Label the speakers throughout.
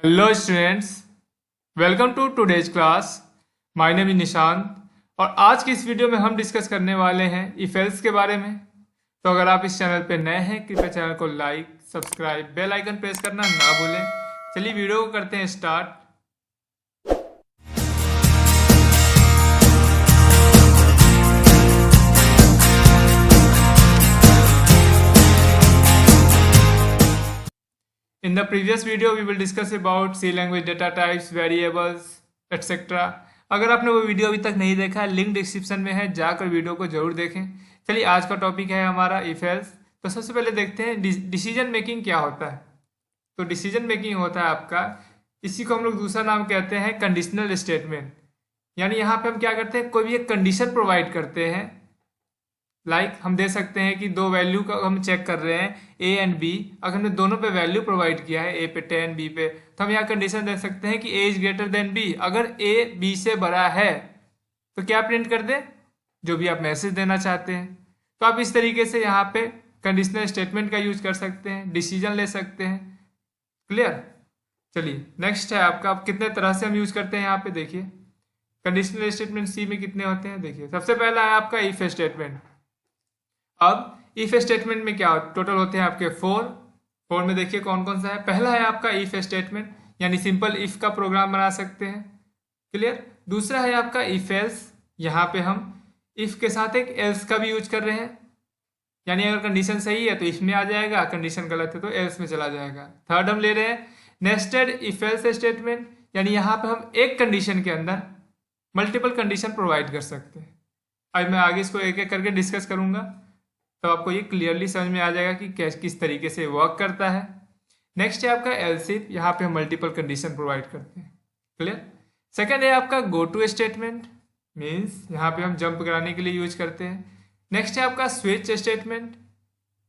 Speaker 1: Hello students, welcome to today's class. My name is Nishant और आज की इस वीडियो में हम डिस्कस करने वाले हैं इफ एल्स के बारे में। तो अगर आप इस चैनल पे नए हैं कृपया चैनल को like, subscribe, bell icon press करना ना भूलें। चलिए वीडियो को करते हैं start. In the previous video, we will discuss about C language data types, variables, etc. अगर आपने वो वीडियो अभी तक नहीं देखा, लिंक डिस्क्रिप्शन में है, जाकर वीडियो को जरूर देखें। चलिए आज का टॉपिक है हमारा इफ एल्स। तो सबसे पहले देखते हैं डिसीजन मेकिंग क्या होता है। तो डिसीजन मेकिंग होता है आपका, इसी को हम लोग दूसरा नाम कहते हैं कंडीशनल स्टेटमेंट। यानी यहाँ पे हम क्या करते हैं, कोई भी एक कंडीशन प्रोवाइड करते हैं। हम दे सकते हैं कि दो वैल्यू का हम चेक कर रहे हैं ए एंड बी। अगर हमने दोनों पे वैल्यू प्रोवाइड किया है, ए पे 10 बी पे, तो हम यहाँ कंडीशन दे सकते हैं कि ए इज ग्रेटर देन बी। अगर ए बी से बड़ा है तो क्या प्रिंट कर दे, जो भी आप मैसेज देना चाहते हैं। तो आप इस तरीके से यहाँ पे कंडीशनल स्टेटमेंट का यूज कर सकते हैं, डिसीजन ले सकते हैं। क्लियर। चलिए नेक्स्ट है आपका, आप कितने तरह से हम यूज करते हैं यहाँ पे देखिए। कंडीशनल स्टेटमेंट सी में कितने होते हैं देखिए। सबसे पहला है आपका इफ स्टेटमेंट। अब इफ स्टेटमेंट में क्या टोटल होते हैं आपके फोर में देखिए कौन कौन सा है। पहला है आपका इफ स्टेटमेंट, यानी सिंपल इफ का प्रोग्राम बना सकते हैं। क्लियर। दूसरा है आपका इफ एल्स, यहाँ पे हम इफ के साथ एक एल्स का भी यूज कर रहे हैं। यानी अगर कंडीशन सही है तो इफ में आ जाएगा, कंडीशन गलत है तो एल्स में चला जाएगा। थर्ड हम ले रहे हैं नेस्टेड इफ एल्स स्टेटमेंट, यानी यहाँ पे हम एक कंडीशन के अंदर मल्टीपल कंडीशन प्रोवाइड कर सकते हैं। अब मैं आगे इसको एक एक करके डिस्कस करूंगा तो आपको ये क्लियरली समझ में आ जाएगा कि किस तरीके से वर्क करता है। नेक्स्ट है आपका एल्स इफ, यहाँ पे हम मल्टीपल कंडीशन प्रोवाइड करते हैं। क्लियर। सेकंड है आपका गो टू स्टेटमेंट, मीन्स यहाँ पे हम जंप कराने के लिए यूज करते हैं। नेक्स्ट है आपका स्विच स्टेटमेंट।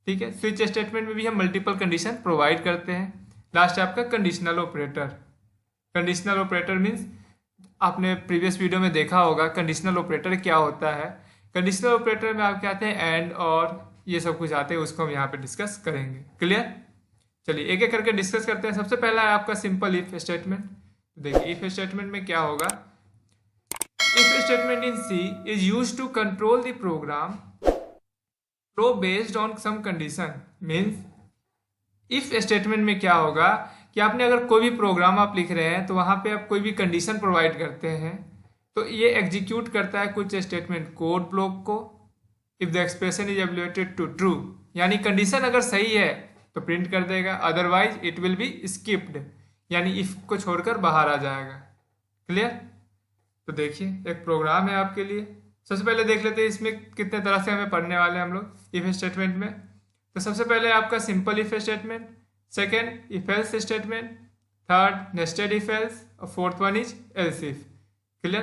Speaker 1: ठीक है, स्विच स्टेटमेंट में भी हम मल्टीपल कंडीशन प्रोवाइड करते हैं। लास्ट है आपका conditional operator. Conditional operator means आपने प्रीवियस वीडियो में देखा होगा कंडीशनल ऑपरेटर क्या होता है। कंडीशनल ऑपरेटर में आप क्या आते हैं एंड और ये सब कुछ आते हैं, उसको हम यहाँ पे डिस्कस करेंगे। क्लियर। चलिए एक एक करके डिस्कस करते हैं। सबसे पहला है आपका सिंपल इफ स्टेटमेंट। देखिए इफ स्टेटमेंट में क्या होगा, if statement in C is used to control the program flow based on some condition. Means if statement में क्या होगा कि आपने अगर कोई भी प्रोग्राम आप लिख रहे हैं तो वहां पे आप कोई भी कंडीशन प्रोवाइड करते हैं तो ये एग्जीक्यूट करता है कुछ स्टेटमेंट कोड ब्लॉक को। If the expression is evaluated to true, यानी कंडीशन अगर सही है तो प्रिंट कर देगा, otherwise it will be skipped, यानी इफ को छोड़कर बाहर आ जाएगा। क्लियर। तो देखिए एक प्रोग्राम है आपके लिए। सबसे पहले देख लेते हैं इसमें कितने तरह से हमें पढ़ने वाले हैं हम लोग इफ स्टेटमेंट में। तो सबसे पहले आपका simple if statement, second if else statement, third nested if else और fourth one is else if. Clear.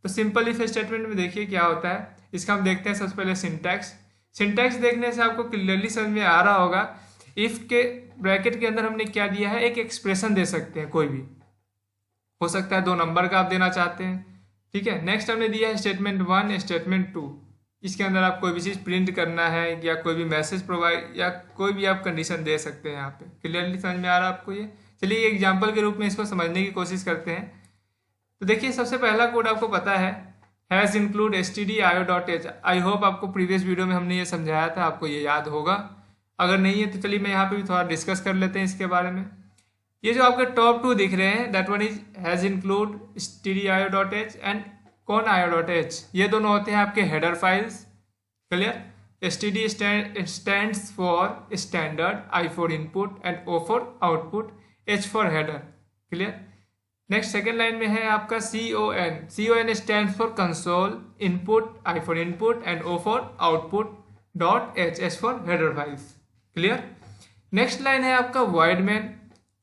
Speaker 1: तो सिंपल इफ स्टेटमेंट में देखिए क्या होता है, इसका हम देखते हैं सबसे पहले सिंटैक्स। सिंटैक्स देखने से आपको क्लियरली समझ में आ रहा होगा इफ के ब्रैकेट के अंदर हमने क्या दिया है, एक एक्सप्रेशन दे सकते हैं, कोई भी हो सकता है, 2 नंबर का आप देना चाहते हैं। ठीक है। नेक्स्ट हमने दिया है स्टेटमेंट 1 स्टेटमेंट 2, इसके अंदर आप कोई भी चीज़ प्रिंट करना है या कोई भी मैसेज प्रोवाइड या कोई भी आप कंडीशन दे सकते हैं। यहाँ पे क्लियरली समझ में आ रहा है आपको ये। चलिए एग्जाम्पल के रूप में इसको समझने की कोशिश करते हैं। तो देखिए सबसे पहला कोड आपको पता है has include stdio.h। I hope आपको प्रीवियस वीडियो में हमने ये समझाया था, आपको ये याद होगा। अगर नहीं है तो चलिए मैं यहाँ पे भी थोड़ा डिस्कस कर लेते हैं इसके बारे में। ये जो आपके टॉप 2 दिख रहे हैं that one is hash include stdio.h and con io.h, ये दोनों होते हैं आपके header files. Clear. std stands for standard, i for input and o for output, h for header. Clear. Next second line में है आपका con stand for console, input, I for input and O for output, dot H for header files. Clear. Next line है आपका void main,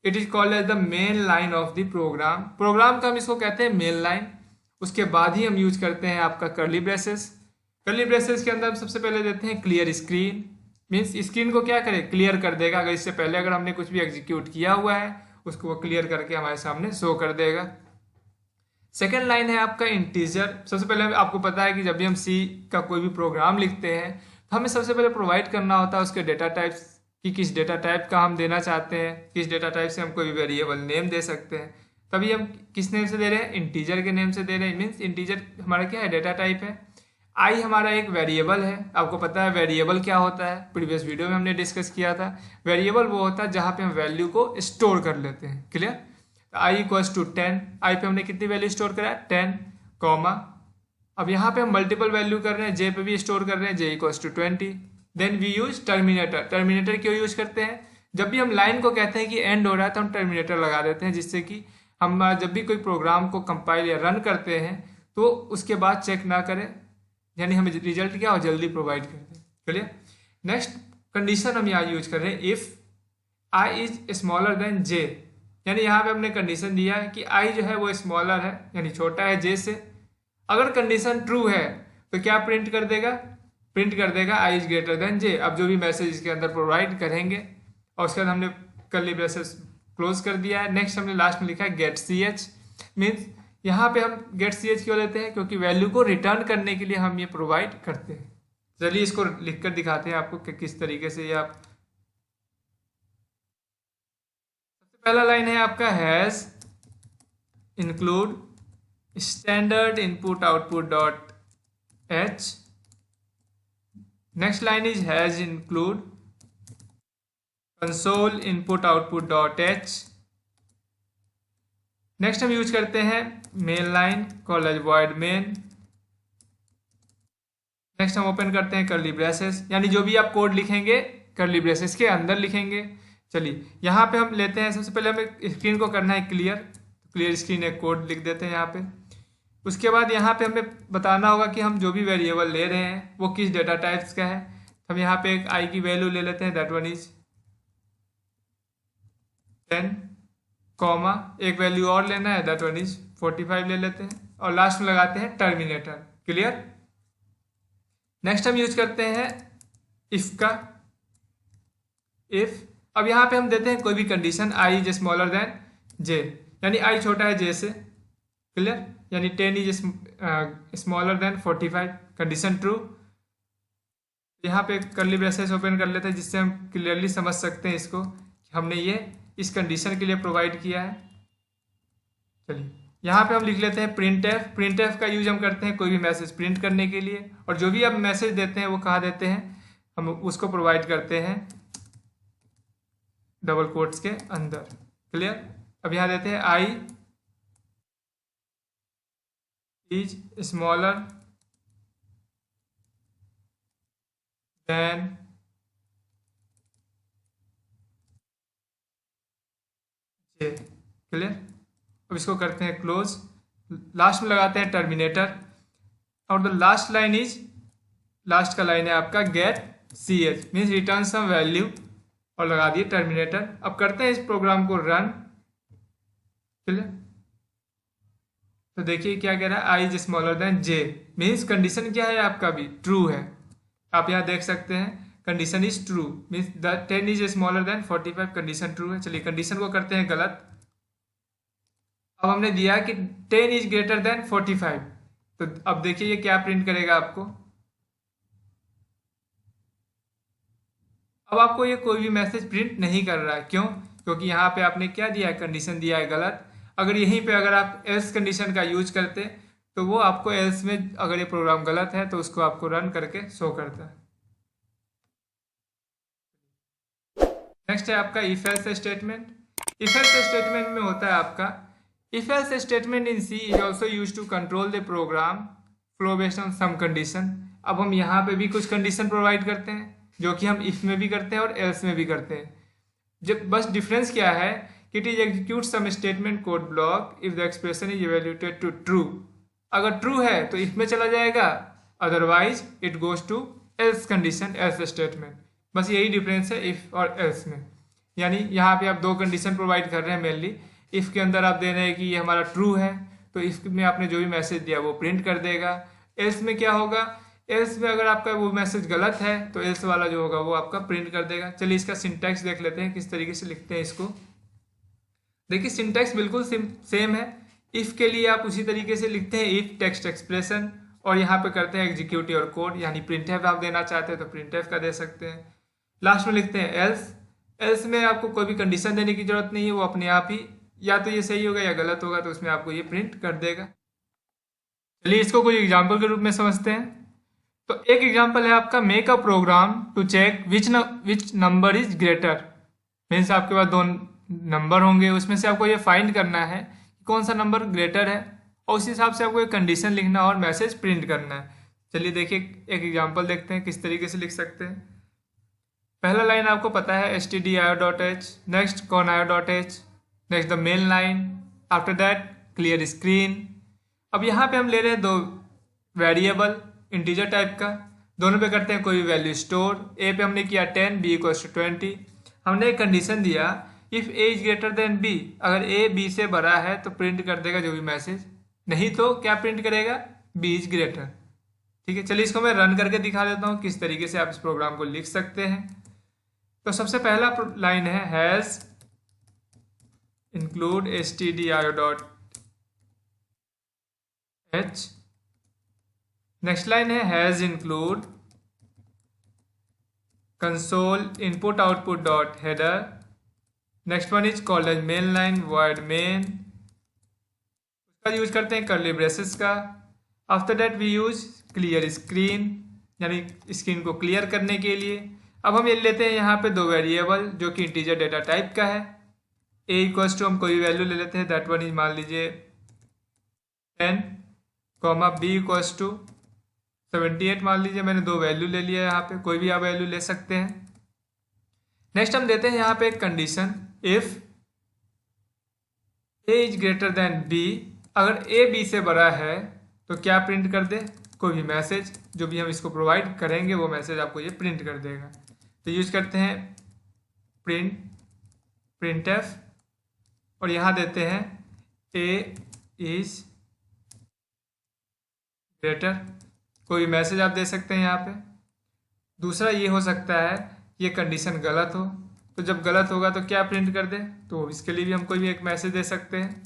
Speaker 1: it is called as the main line of the program. Program का हम इसको कहते हैं main line. उसके बाद ही हम यूज करते हैं आपका कर्ली ब्रेसेस। कर्ली ब्रेसेस के अंदर हम सबसे पहले देते हैं क्लियर स्क्रीन, मीन्स स्क्रीन को क्या करे, क्लियर कर देगा। अगर इससे पहले अगर हमने कुछ भी एग्जीक्यूट किया हुआ है उसको वो क्लियर करके हमारे सामने शो कर देगा। सेकेंड लाइन है आपका इंटीजर। सबसे पहले आपको पता है कि जब भी हम सी का कोई भी प्रोग्राम लिखते हैं तो हमें सबसे पहले प्रोवाइड करना होता है उसके डेटा टाइप्स। कि किस डेटा टाइप का हम देना चाहते हैं, किस डेटा टाइप से हम कोई वेरिएबल नेम दे सकते हैं। तभी हम किस नेम से दे रहे हैं, इंटीजर के नेम से दे रहे हैं। मीन्स इंटीजर हमारा क्या है, डेटा टाइप है। आई हमारा एक वेरिएबल है। आपको पता है वेरिएबल क्या होता है, प्रीवियस वीडियो में हमने डिस्कस किया था। वेरिएबल वो होता है जहाँ पे हम वैल्यू को स्टोर कर लेते हैं। क्लियर। आई इक्वल्स टू 10, आई पे हमने कितनी वैल्यू स्टोर करा है 10, कॉमा अब यहाँ पे हम मल्टीपल वैल्यू कर रहे हैं, जे पे भी स्टोर कर रहे हैं, J equals to 20। Then we use terminator. Terminator क्यों यूज करते हैं, जब भी हम लाइन को कहते हैं कि एंड हो रहा है तो हम टर्मिनेटर लगा देते हैं, जिससे कि हम जब भी कोई प्रोग्राम को कंपाइल या रन करते हैं तो उसके बाद चेक ना करें, यानी हमें रिजल्ट क्या हो जल्दी प्रोवाइड कर दें। क्लियर। नेक्स्ट कंडीशन हम यहाँ यूज कर रहे हैं, if I is smaller than J, यानी यहाँ पे हमने कंडीशन दिया है कि आई जो है वो स्मॉलर है यानी छोटा है जे से। अगर कंडीशन ट्रू है तो क्या प्रिंट कर देगा, प्रिंट कर देगा आई इज ग्रेटर देन जे। अब जो भी मैसेज इसके अंदर प्रोवाइड करेंगे और उसके बाद हमने कर्ली ब्रेसेस क्लोज कर दिया है। नेक्स्ट हमने लास्ट में लिखा है गेट सी एच। मीन्स यहाँ पे हम गेट सी एच क्यों लेते हैं, क्योंकि वैल्यू को रिटर्न करने के लिए हम ये प्रोवाइड करते हैं। चलिए इसको लिखकर दिखाते हैं आपको कि किस तरीके से ये आप। सबसे पहला लाइन है आपका hash include standard input output dot H. Next line is hash include console input output dot H. Next हम यूज करते हैं main line call as void main. Next हम ओपन करते हैं कर्ली ब्रेसेस, यानी जो भी आप कोड लिखेंगे कर्ली ब्रेसेस के अंदर लिखेंगे। चलिए यहाँ पे हम लेते हैं, सबसे पहले हमें स्क्रीन को करना है क्लियर, क्लियर स्क्रीन एक कोड लिख देते हैं यहाँ पे। उसके बाद यहाँ पे हमें बताना होगा कि हम जो भी वेरिएबल ले रहे हैं वो किस डेटा टाइप्स का है। हम यहाँ पे एक आई की वैल्यू ले लेते हैं, दैट वन इज 10, कॉमा एक वैल्यू और लेना है, दैट वन इज 45 ले लेते हैं और लास्ट में लगाते हैं टर्मिनेटर। क्लियर। नेक्स्ट हम यूज करते हैं इफ का, इफ। अब यहाँ पे हम देते हैं कोई भी condition I is smaller than J, यानी आई छोटा है जे से। क्लियर। यानी 10 is smaller than 45, condition true. यहाँ पे कर्ली ब्रेसेस ओपन कर लेते हैं जिससे हम क्लियरली समझ सकते हैं इसको कि हमने ये इस कंडीशन के लिए प्रोवाइड किया है। चलिए यहाँ पे हम लिख लेते हैं प्रिंट एफ। प्रिंट एफ का यूज हम करते हैं कोई भी मैसेज प्रिंट करने के लिए, और जो भी आप मैसेज देते हैं वो कहाँ देते हैं, हम उसको प्रोवाइड करते हैं डबल कोट्स के अंदर। क्लियर। अब यहाँ देते हैं I is smaller than J. Clear. अब इसको करते हैं क्लोज, लास्ट में लगाते हैं टर्मिनेटर, और the last line is, last का लाइन है आपका get C H, means return some value, और लगा दिए टर्मिनेटर। अब करते हैं इस प्रोग्राम को रन। क्लियर। तो देखिए क्या कह रहा है, I is smaller than J, means condition क्या है आपका भी ट्रू है। आप यहाँ देख सकते हैं condition is true, means the 10 is smaller than 45, condition true है। चलिए कंडीशन को करते हैं गलत। अब हमने दिया कि 10 इज ग्रेटर देन 45, तो अब देखिए ये क्या प्रिंट करेगा आपको। अब आपको ये कोई भी मैसेज प्रिंट नहीं कर रहा है, क्यों, क्योंकि यहाँ पे आपने क्या दिया है, कंडीशन दिया है गलत। अगर यहीं पे अगर आप एल्स कंडीशन का यूज करते तो वो आपको एल्स में, अगर ये प्रोग्राम गलत है तो उसको आपको रन करके शो करता है। नेक्स्ट है आपका if else statement. If else statement में होता है आपका, if else statement in C is also use to control the program flow based on some condition. अब हम यहाँ पे भी कुछ कंडीशन प्रोवाइड करते हैं जो कि हम इफ में भी करते हैं और एल्स में भी करते हैं। जब बस डिफरेंस क्या है कि it is execute some statement code block if the expression is evaluated to true. अगर ट्रू है तो इफ में चला जाएगा, otherwise it goes to else condition, else statement. बस यही डिफरेंस है इफ और एल्स में। यानी यहाँ पे आप दो कंडीशन प्रोवाइड कर रहे हैं मेनली। इफ के अंदर आप दे रहे हैं कि ये हमारा ट्रू है, तो इफ में आपने जो भी मैसेज दिया वो प्रिंट कर देगा। एल्स में क्या होगा, एल्स में अगर आपका वो मैसेज गलत है तो एल्स वाला जो होगा वो आपका प्रिंट कर देगा। चलिए इसका सिंटैक्स देख लेते हैं किस तरीके से लिखते हैं इसको। देखिए सिंटैक्स बिल्कुल सेम है। इफ के लिए आप उसी तरीके से लिखते हैं, इफ टेक्स्ट एक्सप्रेशन, और यहाँ पे करते हैं एग्जीक्यूट योर कोड, यानी प्रिंट एफ आप देना चाहते हैं तो प्रिंट एफ का दे सकते हैं। लास्ट में लिखते हैं एल्स, एल्स में आपको कोई भी कंडीशन देने की जरूरत नहीं है, वो अपने आप ही या तो ये सही होगा या गलत होगा, तो उसमें आपको ये प्रिंट कर देगा। चलिए इसको कोई एग्जाम्पल के रूप में समझते हैं। तो एक एग्जाम्पल है आपका, make a program to check which number is greater. Means आपके पास दो नंबर होंगे, उसमें से आपको ये फाइंड करना है कि कौन सा नंबर ग्रेटर है, और उस हिसाब से आपको एक कंडीशन लिखना और मैसेज प्रिंट करना है। चलिए देखिए एक एग्जाम्पल देखते हैं किस तरीके से लिख सकते हैं। पहला लाइन आपको पता है stdio.h, next conio.h, next the main line, after that clear screen. अब यहाँ पे हम ले रहे हैं दो वेरिएबल इंटीजर टाइप का, दोनों पे करते हैं कोई वैल्यू स्टोर। ए पे हमने किया 10, बी इक्वल्स टू 20। हमने एक कंडीशन दिया if A is greater than B, अगर ए बी से बड़ा है तो प्रिंट कर देगा जो भी मैसेज, नहीं तो क्या प्रिंट करेगा, बी इज ग्रेटर। ठीक है, चलिए इसको मैं रन करके दिखा देता हूँ किस तरीके से आप इस प्रोग्राम को लिख सकते हैं। तो सबसे पहला लाइन है hash include stdio.h, next line है hash include console input output dot header, next one is called as main line void main, उसका यूज करते हैं कर्ली ब्रेसेस का। After that we use clear screen, यानी screen को clear करने के लिए। अब हम ये लेते हैं यहाँ पे दो वेरिएबल जो कि इंटीजर डेटा टाइप का है। ए इक्वल्स टू हम कोई वैल्यू ले लेते हैं, दैट वन इज मान लीजिए 10, कॉमा बी इक्वल्स टू 78 मान लीजिए। मैंने दो वैल्यू ले लिया है, यहाँ पे कोई भी आप वैल्यू ले सकते हैं। नेक्स्ट हम देते हैं यहाँ पे एक condition if A is greater than B, अगर ए बी से बड़ा है तो क्या प्रिंट कर दे, कोई भी मैसेज, जो भी हम इसको प्रोवाइड करेंगे वो मैसेज आपको ये प्रिंट कर देगा। तो यूज करते हैं printf, और यहाँ देते हैं ए इज ग्रेटर, कोई मैसेज आप दे सकते हैं यहाँ पे। दूसरा ये हो सकता है ये कंडीशन गलत हो, तो जब गलत होगा तो क्या प्रिंट कर दे, तो इसके लिए भी हम कोई भी एक मैसेज दे सकते हैं।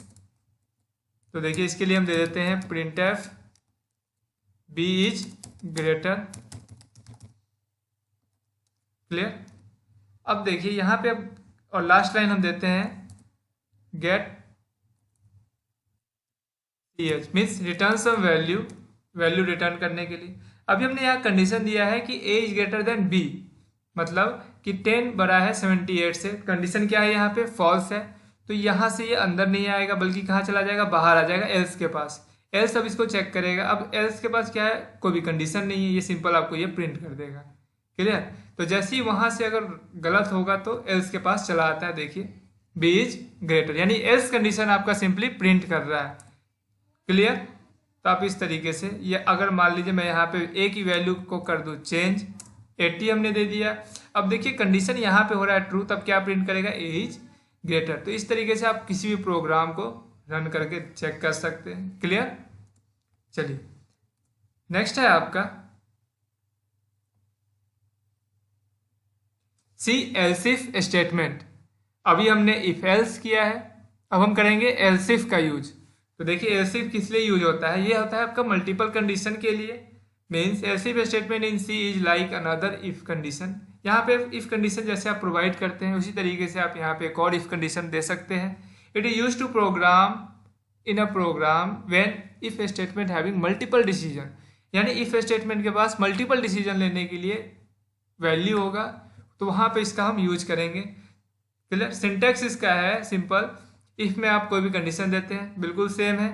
Speaker 1: तो देखिए इसके लिए हम दे देते हैं printf b is greater, clear. अब देखिए यहाँ पे और लास्ट लाइन हम देते हैं get ch, means return some value return करने के लिए। अभी हमने यहाँ कंडीशन दिया है कि a is greater then b, मतलब कि 10 बड़ा है 78 से। कंडीशन क्या है यहाँ पे, फॉल्स है, तो यहाँ से ये अंदर नहीं आएगा बल्कि कहाँ चला जाएगा, बाहर आ जाएगा एल्स के पास। एल्स अब इसको चेक करेगा, अब एल्स के पास क्या है, कोई भी कंडीशन नहीं है, ये सिंपल आपको ये प्रिंट कर देगा, क्लियर। तो जैसे ही वहाँ से अगर गलत होगा तो एल्स के पास चला आता है, देखिए बी इज ग्रेटर, यानी एल्स कंडीशन आपका सिंपली प्रिंट कर रहा है, क्लियर। तो आप इस तरीके से ये, अगर मान लीजिए मैं यहाँ पे ए की वैल्यू को कर दूँ चेंज, 80 हमने दे दिया। अब देखिए कंडीशन यहाँ पे हो रहा है ट्रू, तब क्या प्रिंट करेगा, ए इज ग्रेटर। तो इस तरीके से आप किसी भी प्रोग्राम को रन करके चेक कर सकते हैं, क्लियर। चलिए नेक्स्ट है आपका सी एल्स इफ स्टेटमेंट। अभी हमने इफ एल्स किया है, अब हम करेंगे एल्स इफ का यूज। तो देखिए एल्स इफ किस लिए यूज होता है, ये होता है आपका मल्टीपल कंडीशन के लिए। Means else if statement in C is like another if condition. यहाँ पे इफ कंडीशन जैसे आप प्रोवाइड करते हैं उसी तरीके से आप यहाँ पे एक और इफ कंडीशन दे सकते हैं। It is use to program in a program when if statement having multiple decision, यानी इफ स्टेटमेंट के पास मल्टीपल डिसीजन लेने के लिए वैल्यू होगा, तो वहाँ पे इसका हम यूज करेंगे, क्लियर। सिंटैक्स इसका है सिंपल, इफ में आप कोई भी कंडीशन देते हैं बिल्कुल सेम है,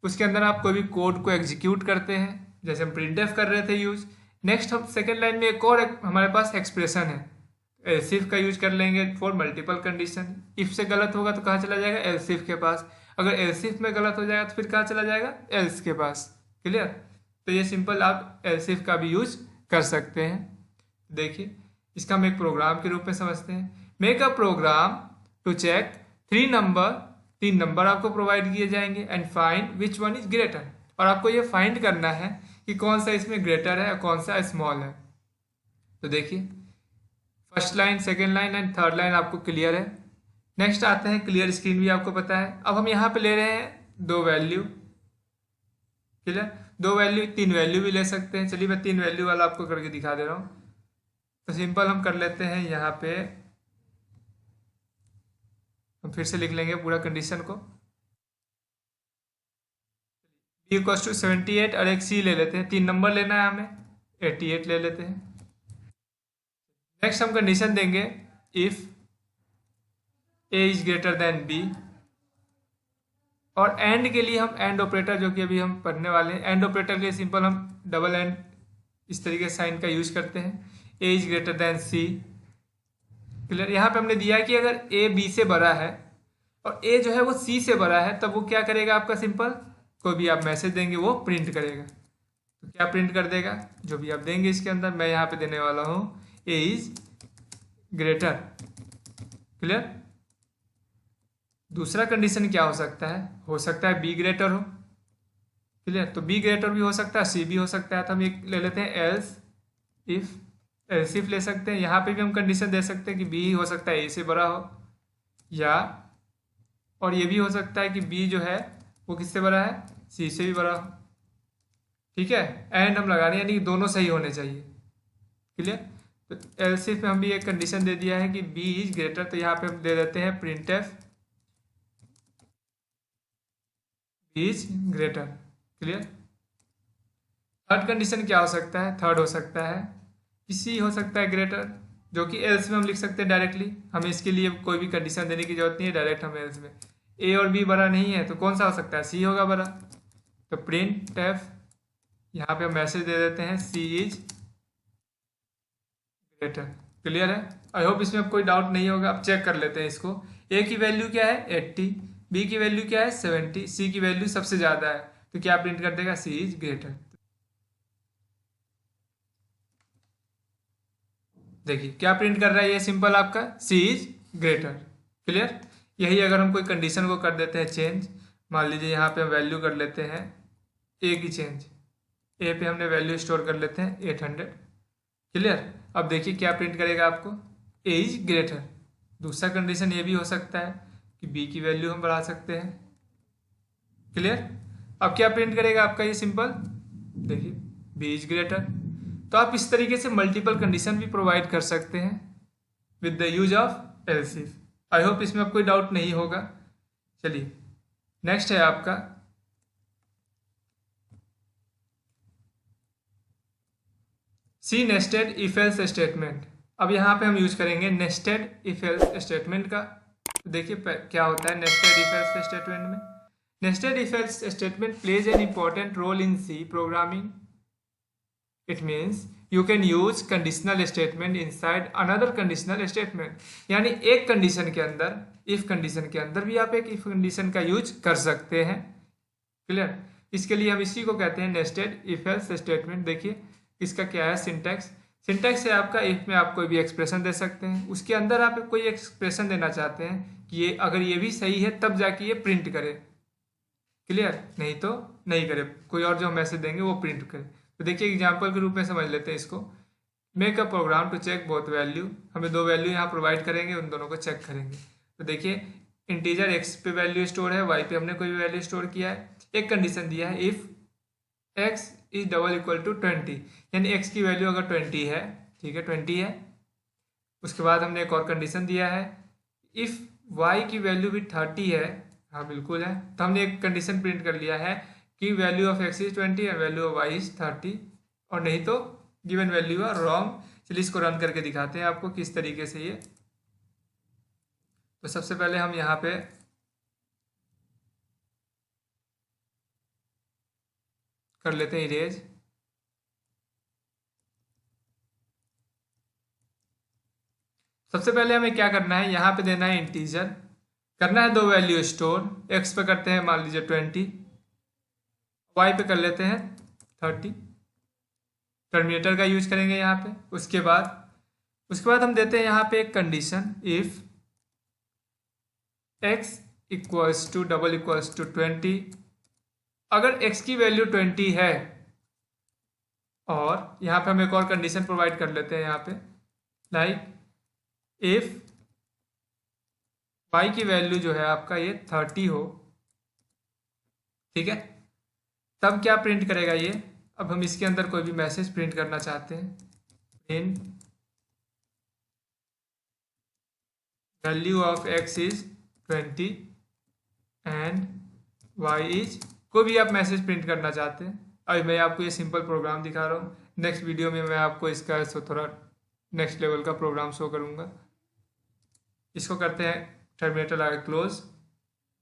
Speaker 1: उसके अंदर आप कोई भी कोड को एग्जीक्यूट करते हैं जैसे हम प्रिंटफ कर रहे थे यूज। नेक्स्ट हम सेकेंड लाइन में एक और हमारे पास एक्सप्रेशन है, एल्स इफ का यूज कर लेंगे फॉर मल्टीपल कंडीशन। इफ से गलत होगा तो कहाँ चला जाएगा, एल्स इफ के पास। अगर एल्स इफ में गलत हो जाएगा तो फिर कहाँ चला जाएगा, एल्स के पास, क्लियर। तो ये सिंपल आप एल्स इफ का भी यूज कर सकते हैं। देखिए इसका हम एक प्रोग्राम के रूप में समझते हैं। Make a program to check 3 number आपको प्रोवाइड किए जाएंगे and find which one is greater, और आपको ये फाइंड करना है कि कौन सा इसमें ग्रेटर है और कौन सा स्मॉल है। तो देखिए first line, second line and third line आपको क्लियर है। नेक्स्ट आते हैं क्लियर स्क्रीन, भी आपको पता है। अब हम यहाँ पे ले रहे हैं दो वैल्यू, क्लियर। दो वैल्यू, 3 वैल्यू भी ले सकते हैं। चलिए मैं 3 वैल्यू वाला आपको करके दिखा दे रहा हूँ। तो सिंपल हम कर लेते हैं यहाँ पे हम फिर से लिख लेंगे पूरा कंडीशन को। बी इक्वल्स टू 78 और एक सी ले लेते हैं, 3 नंबर लेना है हमें, 88 ले लेते हैं। नेक्स्ट हम कंडीशन देंगे if A is greater than B, और एंड के लिए हम एंड ऑपरेटर जो कि अभी हम पढ़ने वाले हैं, एंड ऑपरेटर के लिए सिंपल हम डबल एंड इस तरीके से साइन का यूज करते हैं। A is greater than C, clear. यहाँ पे हमने दिया है कि अगर ए बी से बड़ा है और ए जो है वो सी से बड़ा है, तब वो क्या करेगा आपका, सिंपल कोई भी आप मैसेज देंगे वो प्रिंट करेगा। तो क्या प्रिंट कर देगा, जो भी आप देंगे इसके अंदर। मैं यहाँ पे देने वाला हूँ ए इज ग्रेटर, क्लियर। दूसरा कंडीशन क्या हो सकता है बी ग्रेटर हो, क्लियर। तो बी ग्रेटर भी हो सकता है, सी भी हो सकता है। तो हम एक ले लेते हैं एल्स इफ, एल्स इफ ले सकते हैं। यहाँ पे भी हम कंडीशन दे सकते हैं कि बी हो सकता है ए से बड़ा हो, या और ये भी हो सकता है कि बी जो है वो किससे बड़ा है, सी से भी बड़ा हो, ठीक है। एंड हम लगा रहे हैं, यानी कि दोनों सही होने चाहिए, क्लियर। तो एल्स इफ में हम भी एक कंडीशन दे दिया है कि बी इज ग्रेटर, तो यहाँ पे हम दे देते हैं print F is greater, clear. Third condition क्या हो सकता है, थर्ड हो सकता है कि सी हो सकता है ग्रेटर, जो कि एल्स में हम लिख सकते हैं डायरेक्टली। हमें इसके लिए कोई भी कंडीशन देने की जरूरत नहीं है, डायरेक्ट हम एल्स में ए और बी बड़ा नहीं है तो कौन सा हो सकता है, सी होगा बड़ा। तो प्रिंट एफ, यहाँ पे हम मैसेज दे देते हैं सी इज ग्रेटर, क्लियर है। आई होप इसमें अब कोई डाउट नहीं होगा। अब चेक कर लेते हैं इसको। ए की वैल्यू क्या है 80, बी की वैल्यू क्या है 70, सी की वैल्यू सबसे ज़्यादा है, तो क्या प्रिंट कर देगा, सी इज ग्रेटर। देखिए क्या प्रिंट कर रहा है ये, सिंपल आपका सी इज ग्रेटर, क्लियर। यही अगर हम कोई कंडीशन को कर देते हैं चेंज, मान लीजिए यहाँ पे हम वैल्यू कर लेते हैं ए की चेंज, ए पे हमने वैल्यू स्टोर कर लेते हैं 800, क्लियर। अब देखिए क्या प्रिंट करेगा आपको, ए इज ग्रेटर। दूसरा कंडीशन ये भी हो सकता है कि बी की वैल्यू हम बढ़ा सकते हैं, क्लियर। अब क्या प्रिंट करेगा आपका ये, सिंपल देखिए बी इज ग्रेटर। तो आप इस तरीके से मल्टीपल कंडीशन भी प्रोवाइड कर सकते हैं with the use of else if. I hope इसमें अब कोई डाउट नहीं होगा। चलिए नेक्स्ट है आपका सी नेस्टेड इफ एल्स स्टेटमेंट। अब यहाँ पे हम यूज करेंगे नेस्टेड इफ एल्स स्टेटमेंट का। तो देखिए क्या होता है नेस्टेड इफ एल्स स्टेटमेंट में। Nested if else statement plays an important role in C programming. It means you can use conditional statement inside another conditional statement, यानी एक कंडीशन के अंदर, इफ कंडीशन के अंदर भी आप एक इफ कंडीशन का यूज कर सकते हैं, क्लियर। इसके लिए हम इसी को कहते हैं नेस्टेड इफ एल्स स्टेटमेंट। देखिए इसका क्या है सिंटैक्स, सिंटैक्स है आपका इफ में आप कोई भी एक्सप्रेशन दे सकते हैं, उसके अंदर आप कोई एक्सप्रेशन देना चाहते हैं कि ये अगर ये भी सही है तब जाके ये प्रिंट करे, क्लियर, नहीं तो नहीं करे, कोई और जो मैसेज देंगे वो प्रिंट करे। तो देखिए एग्जाम्पल के रूप में समझ लेते हैं इसको। Make a program to check both value, हमें दो वैल्यू यहाँ प्रोवाइड करेंगे, उन दोनों को चेक करेंगे। तो देखिए इंटीजर एक्स पे वैल्यू स्टोर है, वाई पे हमने कोई भी वैल्यू स्टोर किया है। एक कंडीशन दिया है if x is double equal to 20, यानी एक्स की वैल्यू अगर 20 है, ठीक है 20 है। उसके बाद हमने एक और कंडीशन दिया है इफ वाई की वैल्यू भी 30 है, हाँ बिल्कुल है, तो हमने एक कंडीशन प्रिंट कर लिया है कि value of x is 20 and value of y is 30, और नहीं तो गिवन वैल्यू है रॉन्ग। चलिए इसको रन करके दिखाते हैं आपको किस तरीके से ये। तो सबसे पहले हम यहाँ पे कर लेते हैं इरेज। सबसे पहले हमें क्या करना है, यहाँ पे देना है इंटीजर, करना है दो वैल्यू स्टोर। एक्स पे करते हैं मान लीजिए 20, वाई पे कर लेते हैं 30, टर्मिनेटर का यूज करेंगे यहाँ पे। उसके बाद हम देते हैं यहाँ पे एक condition if x equals to double equals to 20, अगर x की वैल्यू 20 है, और यहाँ पे हम एक और कंडीशन प्रोवाइड कर लेते हैं यहाँ पे लाइक इफ y की वैल्यू जो है आपका ये 30 हो, ठीक है, तब क्या प्रिंट करेगा ये। अब हम इसके अंदर कोई भी मैसेज प्रिंट करना चाहते हैं, print value of x is 20 and y is, कोई भी आप मैसेज प्रिंट करना चाहते हैं। अभी मैं आपको ये सिंपल प्रोग्राम दिखा रहा हूँ, नेक्स्ट वीडियो में मैं आपको इसका थोड़ा नेक्स्ट लेवल का प्रोग्राम शो करूँगा। इसको करते हैं टर्मिनेटर लगा क्लोज।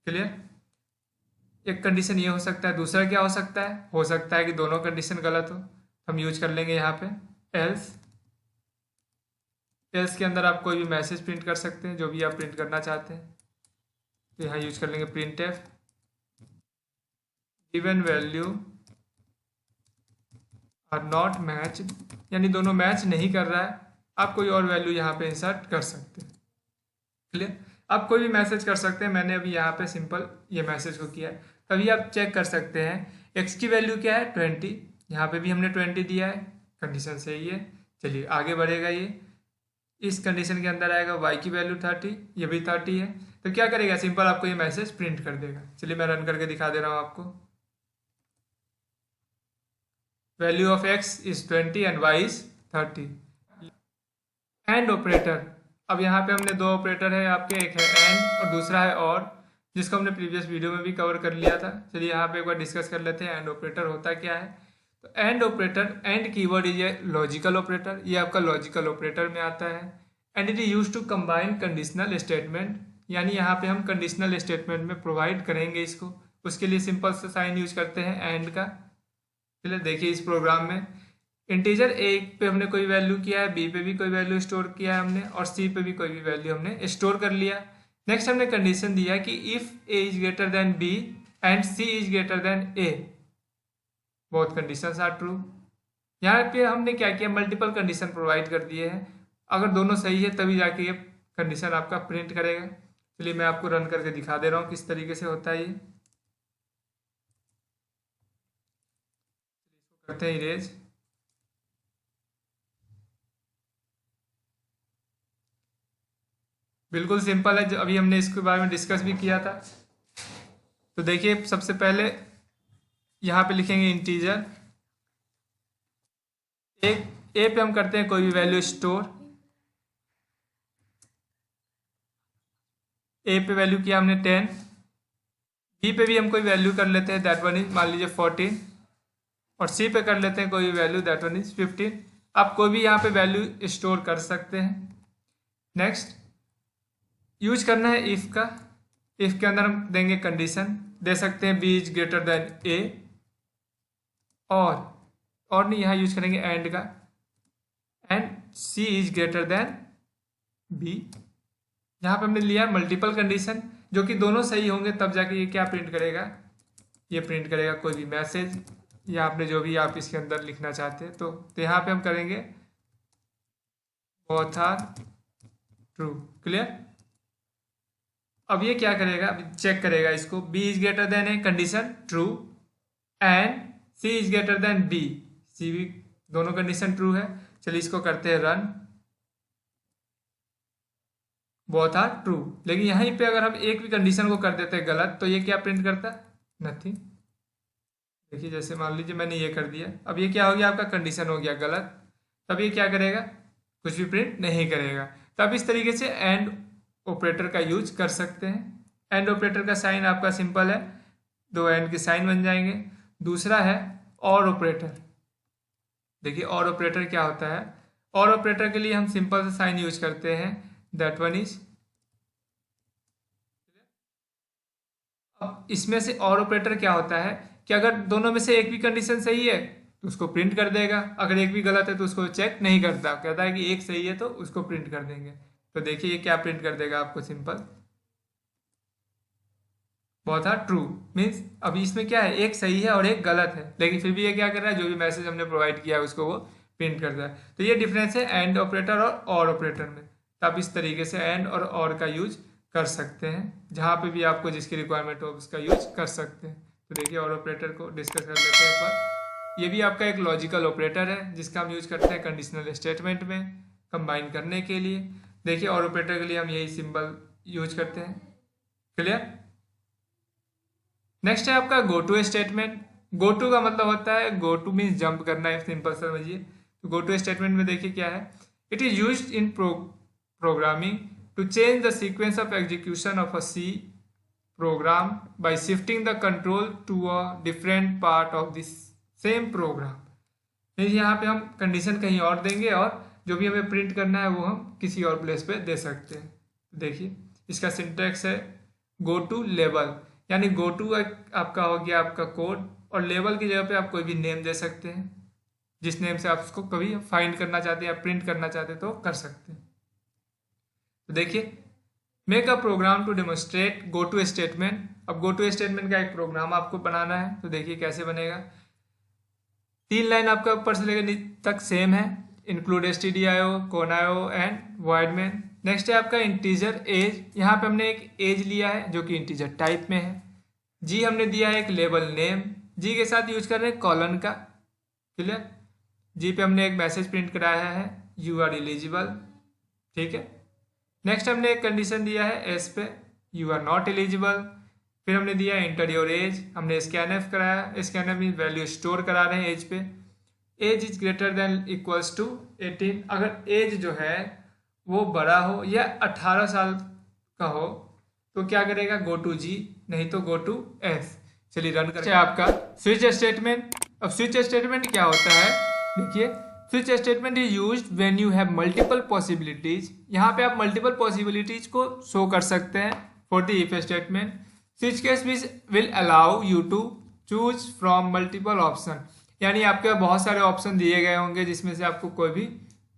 Speaker 1: क्लियर। एक कंडीशन ये हो सकता है, दूसरा क्या हो सकता है कि दोनों कंडीशन गलत हो। हम यूज कर लेंगे यहाँ पे एल्स। एल्स के अंदर आप कोई भी मैसेज प्रिंट कर सकते हैं, जो भी आप प्रिंट करना चाहते हैं। तो यहाँ यूज कर लेंगे print f given value are not match, यानी दोनों मैच नहीं कर रहा है, आप कोई और वैल्यू यहाँ पे इंसर्ट कर सकते हैं। क्लियर। आप कोई भी मैसेज कर सकते हैं, मैंने अभी यहाँ पे सिंपल ये मैसेज को किया है। तभी आप चेक कर सकते हैं एक्स की वैल्यू क्या है 20, यहाँ पे भी हमने 20 दिया है, कंडीशन सही है। चलिए आगे बढ़ेगा, ये इस कंडीशन के अंदर आएगा y की वैल्यू 30, ये भी 30 है। तो क्या करेगा, सिंपल आपको ये मैसेज प्रिंट कर देगा। चलिए मैं रन करके दिखा दे रहा हूँ आपको। Value of x is 20 and y is 30। And operator, अब यहाँ पे हमने दो ऑपरेटर है आपके, एक है एंड और दूसरा है और, जिसको हमने प्रीवियस वीडियो में भी कवर कर लिया था। चलिए यहाँ पे एक बार डिस्कस कर लेते हैं एंड ऑपरेटर होता क्या है। तो and operator, and keyword is a logical operator, ये आपका लॉजिकल ऑपरेटर में आता है। And it is use to combine conditional statement, यानी यहाँ पे हम कंडीशनल स्टेटमेंट में प्रोवाइड करेंगे इसको, उसके लिए सिंपल सा साइन यूज करते हैं एंड का। चलिए देखिए इस प्रोग्राम में इंटीजर ए पे हमने कोई वैल्यू किया है, बी पे भी कोई वैल्यू स्टोर किया है हमने, और सी पे भी कोई भी वैल्यू हमने स्टोर कर लिया। नेक्स्ट हमने कंडीशन दिया कि if A is greater than b and c is greater than a, both conditions are true. यहाँ पे हमने क्या किया, मल्टीपल कंडीशन प्रोवाइड कर दिए हैं, अगर दोनों सही है तभी जाके ये कंडीशन आपका प्रिंट करेगा। चलिए मैं आपको रन करके दिखा दे रहा हूँ किस तरीके से होता है ये। करते हैं इरेज। बिल्कुल सिंपल है, जो अभी हमने इसके बारे में डिस्कस भी किया था। तो देखिए सबसे पहले यहाँ पे लिखेंगे इंटीजर, एक ए पे हम करते हैं कोई भी वैल्यू स्टोर। ए पे वैल्यू किया हमने 10, बी पे भी हम कोई वैल्यू कर लेते हैं, दैट वन इज मान लीजिए 14, और सी पे कर लेते हैं कोई वैल्यू, दैट वन इज 15। आप कोई भी यहाँ पे वैल्यू स्टोर कर सकते हैं। नेक्स्ट यूज करना है इफ का, इफ के अंदर हम देंगे कंडीशन, दे सकते हैं b is greater than a, और नहीं यहाँ यूज करेंगे एंड का, and c is greater than b. यहाँ पे हमने लिया मल्टीपल कंडीशन, जो कि दोनों सही होंगे तब जाके ये क्या प्रिंट करेगा, ये प्रिंट करेगा कोई भी मैसेज, या आपने जो भी आप इसके अंदर लिखना चाहते हैं। तो यहाँ पे हम करेंगे बोथ आर ट्रू। क्लियर। अब ये क्या करेगा, अब चेक करेगा इसको, b is greater than a condition true and c is greater then b, c भी दोनों कंडीशन ट्रू है। चलिए इसको करते हैं रन, बोथ आर ट्रू। लेकिन यहीं पे अगर हम एक भी कंडीशन को कर देते हैं गलत, तो ये क्या प्रिंट करता, नथिंग। देखिए जैसे मान लीजिए मैंने ये कर दिया, अब ये क्या हो गया, आपका कंडीशन हो गया गलत, तब ये क्या करेगा, कुछ भी प्रिंट नहीं करेगा। तब इस तरीके से एंड ऑपरेटर का यूज कर सकते हैं। एंड ऑपरेटर का साइन आपका सिंपल है, दो एंड के साइन बन जाएंगे। दूसरा है और ऑपरेटर। देखिए और ऑपरेटर क्या होता है, और ऑपरेटर के लिए हम सिंपल सा साइन यूज करते हैं, दैट वन इज। अब इसमें से और ऑपरेटर क्या होता है कि अगर दोनों में से एक भी कंडीशन सही है तो उसको प्रिंट कर देगा, अगर एक भी गलत है तो उसको चेक नहीं करता, कहता है कि एक सही है तो उसको प्रिंट कर देंगे। तो देखिए ये क्या प्रिंट कर देगा आपको, simple both are true, means अभी इसमें क्या है, एक सही है और एक गलत है, लेकिन फिर भी ये क्या कर रहा है, जो भी मैसेज हमने प्रोवाइड किया है उसको वो प्रिंट कर रहा है। तो ये डिफरेंस है एंड ऑपरेटर और ऑपरेटर में। तो आप इस तरीके से एंड और का यूज कर सकते हैं, जहाँ पे भी आपको जिसकी रिक्वायरमेंट हो उसका यूज कर सकते हैं। तो देखिए और ऑपरेटर को डिस्कस कर लेते हैं एक बार। ये भी आपका एक लॉजिकल ऑपरेटर है, जिसका हम यूज करते हैं कंडीशनल स्टेटमेंट में कंबाइन करने के लिए। देखिए और ऑपरेटर के लिए हम यही सिंबल यूज करते हैं। क्लियर। नेक्स्ट है आपका go to statement. Go to का मतलब होता है, गो टू मीन्स जंप करना है, सिंपल समझिए। तो गो टू स्टेटमेंट में देखिए क्या है, it is used in programming to change the sequence of execution of a C program by shifting the control to a different part of this same program. यहाँ पे हम कंडीशन कहीं और देंगे और जो भी हमें प्रिंट करना है वो हम किसी और प्लेस पे दे सकते हैं। देखिए इसका सिंटैक्स है गो टू लेवल, यानी गो टू आपका हो गया आपका कोड, और लेवल की जगह पे आप कोई भी नेम दे सकते हैं, जिस नेम से आप उसको कभी फाइंड करना चाहते हैं या प्रिंट करना चाहते हैं तो कर सकते हैं। तो देखिए make a program to demonstrate go to statement. अब गो टू स्टेटमेंट का एक प्रोग्राम आपको बनाना है, तो देखिए कैसे बनेगा। 3 लाइन आपका ऊपर से लेकर तक सेम है, include stdio, conio and void main। Next है आपका इंटीजर एज, यहाँ पे हमने एक एज लिया है जो कि इंटीजर टाइप में है। जी हमने दिया है एक लेबल नेम, जी के साथ यूज कर रहे हैं कॉलन का, क्लियर। जी पे हमने एक मैसेज प्रिंट कराया है यू आर एलिजिबल, ठीक है। नेक्स्ट हमने एक कंडीशन दिया है एस पे, यू आर नॉट एलिजिबल। फिर हमने दिया इंटर योर एज, हमने स्कैनएफ कराया, स्कैनएफ मीन वैल्यू स्टोर करा रहे हैं एज पे। Age is greater than equals to 18, अगर एज जो है वो बड़ा हो या 18 साल का हो तो क्या करेगा गो टू जी, नहीं तो गो टू एस। चलिए रन करके आपका स्विच स्टेटमेंट। अब स्विच स्टेटमेंट क्या होता है, देखिए switch statement is used when you have multiple possibilities. यहाँ पे आप मल्टीपल पॉसिबिलिटीज को शो कर सकते हैं for the if statement. Switch case will allow you to choose from multiple option, यानी आपके बहुत सारे ऑप्शन दिए गए होंगे जिसमें से आपको कोई भी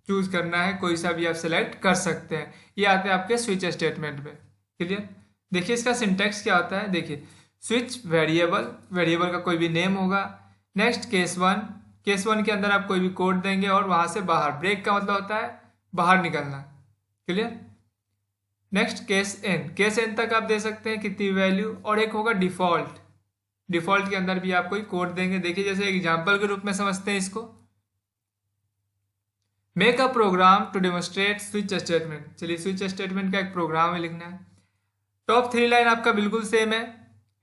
Speaker 1: चूज करना है, कोई सा भी आप सेलेक्ट कर सकते हैं। ये आते हैं आपके स्विच स्टेटमेंट में, क्लियर। देखिए इसका सिंटैक्स क्या होता है, देखिए स्विच वेरिएबल, वेरिएबल का कोई भी नेम होगा। Next case one, case one के अंदर आप कोई भी कोड देंगे और वहां से बाहर, ब्रेक का मतलब होता है बाहर निकलना, clear. Next case n, case n तक आप दे सकते हैं कितनी वैल्यू, और एक होगा डिफॉल्ट, डिफॉल्ट के अंदर भी आप कोई कोड देंगे। देखिए जैसे एग्जाम्पल के रूप में समझते हैं इसको, make a program to demonstrate switch statement. चलिए स्विच स्टेटमेंट का एक प्रोग्राम है लिखना है। टॉप 3 लाइन आपका बिल्कुल सेम है।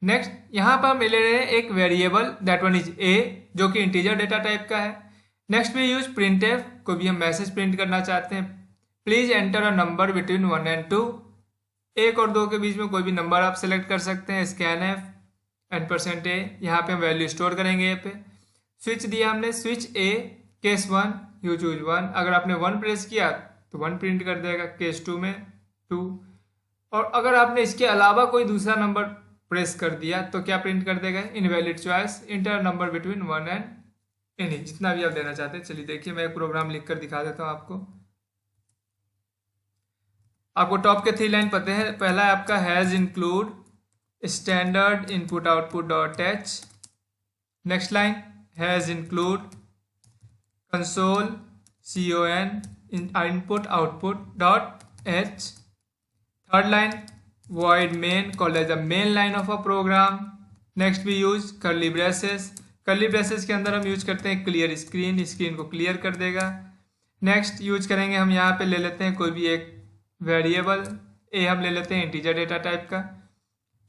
Speaker 1: नेक्स्ट यहाँ पर हम ले रहे हैं एक variable, that one is a, जो कि इंटीजर डेटा टाइप का है। नेक्स्ट में यूज प्रिंटफ, कोई भी हम मैसेज प्रिंट करना चाहते हैं। Please enter a number between 1 and 2, 1 और 2 के बीच में कोई भी नंबर आप सेलेक्ट कर सकते हैं। स्कैनएफ %a, यहाँ पे हम वैल्यू स्टोर करेंगे ए पे। स्विच दिया हमने, switch A case 1 you choose 1, अगर आपने 1 प्रेस किया तो 1 प्रिंट कर देगा, केस 2 में 2, और अगर आपने इसके अलावा कोई दूसरा नंबर प्रेस कर दिया तो क्या प्रिंट कर देगा, invalid choice, inter number between 1 and any, जितना भी आप देना चाहते हैं। चलिए देखिए मैं एक प्रोग्राम लिख कर दिखा देता हूँ आपको टॉप के 3 लाइन पते हैं। पहला है आपका hash include standard input output dot H. Next line has include console con input output dot H. Third line void main called as the main line of a program. Next भी use curly braces, curly braces के अंदर हम use करते हैं clear screen, screen को clear कर देगा। Next use करेंगे हम यहाँ पे ले लेते हैं कोई भी एक वेरिएबल, ए हम ले लेते हैं इंटीजर डेटा टाइप का,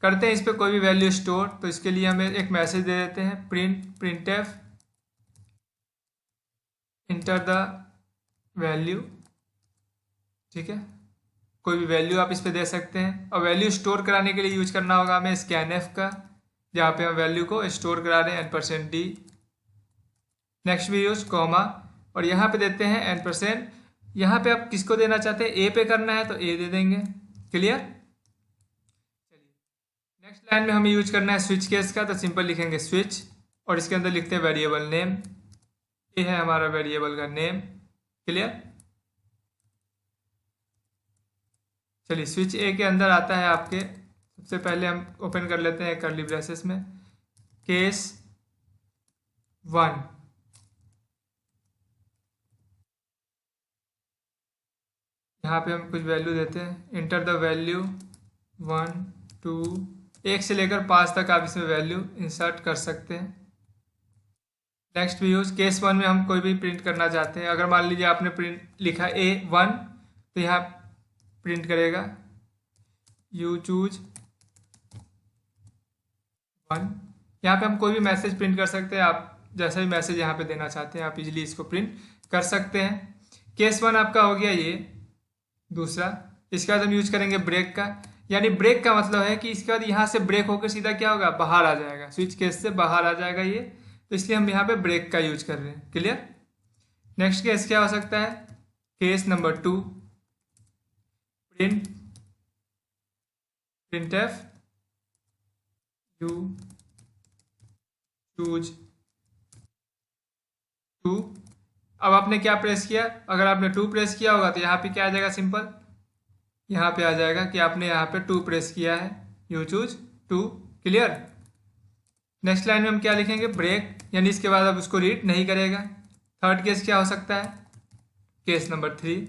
Speaker 1: करते हैं इस पर कोई भी वैल्यू स्टोर, तो इसके लिए हमें एक मैसेज दे देते हैं प्रिंटफ इंटर द वैल्यू, ठीक है। कोई भी वैल्यू आप इस पे दे सकते हैं, और वैल्यू स्टोर कराने के लिए यूज करना होगा हमें स्कैनएफ का, जहाँ पे हम वैल्यू को स्टोर करा रहे हैं %d। नेक्स्ट भी यूज कॉमा, और यहाँ पे देते हैं %, यहाँ पे आप किसको देना चाहते हैं, ए पे करना है तो ए दे देंगे, क्लियर। चलिए नेक्स्ट लाइन में हमें यूज करना है स्विच केस का, तो सिंपल लिखेंगे स्विच, और इसके अंदर लिखते हैं वेरिएबल नेम, ये है हमारा वेरिएबल का नेम, क्लियर। चलिए स्विच ए के अंदर आता है आपके, सबसे पहले हम ओपन कर लेते हैं कर्ली ब्रेसेस में केस 1, यहाँ पे हम कुछ वैल्यू देते हैं, इंटर द वैल्यू 1 2, 1 से लेकर 5 तक आप इसमें वैल्यू इंसर्ट कर सकते हैं। नेक्स्ट भी यूज केस 1 में हम कोई भी प्रिंट करना चाहते हैं, अगर मान लीजिए आपने प्रिंट लिखा A1 तो यहाँ प्रिंट करेगा यू चूज 1। यहाँ पे हम कोई भी मैसेज प्रिंट कर सकते हैं, आप जैसा भी मैसेज यहाँ पे देना चाहते हैं आप इजीली इसको प्रिंट कर सकते हैं। केस 1 आपका हो गया ये, दूसरा इसके बाद हम यूज करेंगे ब्रेक का, यानी ब्रेक का मतलब है कि इसके बाद यहाँ से ब्रेक होकर सीधा क्या होगा, बाहर आ जाएगा, स्विच केस से बाहर आ जाएगा ये, तो इसलिए हम यहाँ पे ब्रेक का यूज कर रहे हैं। क्लियर। नेक्स्ट केस क्या हो सकता है, case number 2, printf you choose two. अब आपने क्या प्रेस किया, अगर आपने 2 प्रेस किया होगा तो यहाँ पे क्या आ जाएगा, सिंपल यहाँ पे आ जाएगा कि आपने यहाँ पे 2 प्रेस किया है, you choose 2। Clear. Next line में हम क्या लिखेंगे, ब्रेक, यानी इसके बाद अब उसको रीड नहीं करेगा। थर्ड केस क्या हो सकता है, केस नंबर 3,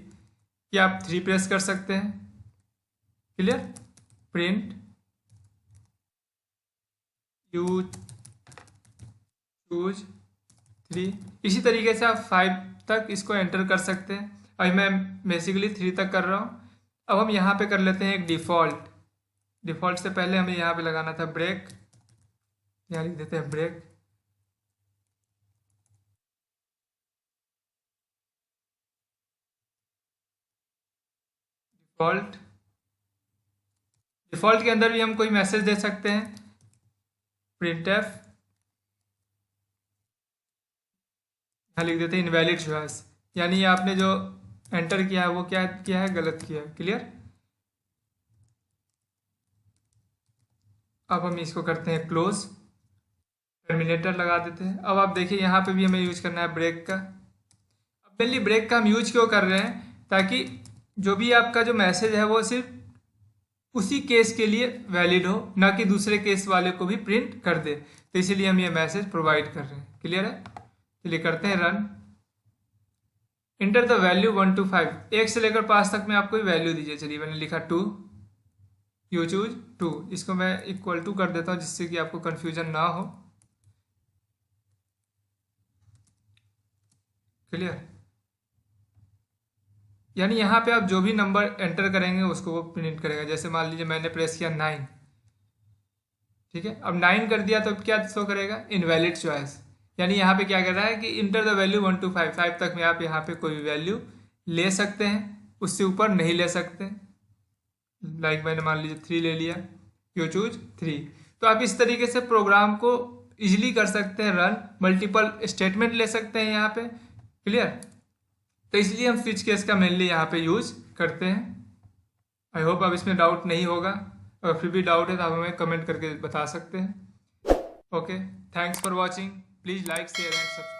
Speaker 1: कि आप 3 प्रेस कर सकते हैं। क्लियर। Print you choose 3। इसी तरीके से आप 5 तक इसको एंटर कर सकते हैं। अभी मैं बेसिकली 3 तक कर रहा हूँ। अब हम यहाँ पे कर लेते हैं एक डिफ़ॉल्ट से पहले हमें यहाँ पे लगाना था ब्रेक, यहाँ लिख देते हैं ब्रेक। डिफ़ॉल्ट के अंदर भी हम कोई मैसेज दे सकते हैं, printf, यहाँ लिख देते हैं इनवैलिड चॉइस, यानी आपने जो एंटर किया है वो क्या किया है, गलत किया है। क्लियर। अब हम इसको करते हैं क्लोज, टर्मिनेटर लगा देते हैं। अब आप देखिए यहाँ पे भी हमें यूज करना है ब्रेक का। अब मेनली ब्रेक का हम यूज क्यों कर रहे हैं, ताकि जो भी आपका जो मैसेज है वो सिर्फ उसी केस के लिए वैलिड हो, ना कि दूसरे केस वाले को भी प्रिंट कर दे, तो इसीलिए हम ये मैसेज प्रोवाइड कर रहे हैं। क्लियर है। चलिए करते हैं run. Enter the value 1 to 5, 1 से लेकर 5 तक में आप कोई वैल्यू दीजिए। चलिए मैंने लिखा 2, यू चूज 2, इसको मैं इक्वल टू कर देता हूँ जिससे कि आपको कंफ्यूजन ना हो। क्लियर। यानी यहाँ पे आप जो भी नंबर एंटर करेंगे उसको वो प्रिंट करेगा। जैसे मान लीजिए मैंने प्रेस किया 9, ठीक है, अब 9 कर दिया तो क्या शो करेगा, इनवैलिड चॉइस, यानी यहाँ पे क्या कर रहा है कि इंटर द वैल्यू 1 to 5, 5 तक में आप यहाँ पे कोई भी वैल्यू ले सकते हैं, उससे ऊपर नहीं ले सकते। लाइक मैंने मान लीजिए 3 ले लिया, यू चूज 3। तो आप इस तरीके से प्रोग्राम को इजीली कर सकते हैं रन, मल्टीपल स्टेटमेंट ले सकते हैं यहाँ पे। क्लियर। तो इसलिए हम स्विच केस का मेनली यहाँ पे यूज करते हैं। आई होप अब इसमें डाउट नहीं होगा, अगर फिर भी डाउट है तो आप हमें कमेंट करके बता सकते हैं। Okay, thanks for watching. Please like share and subscribe.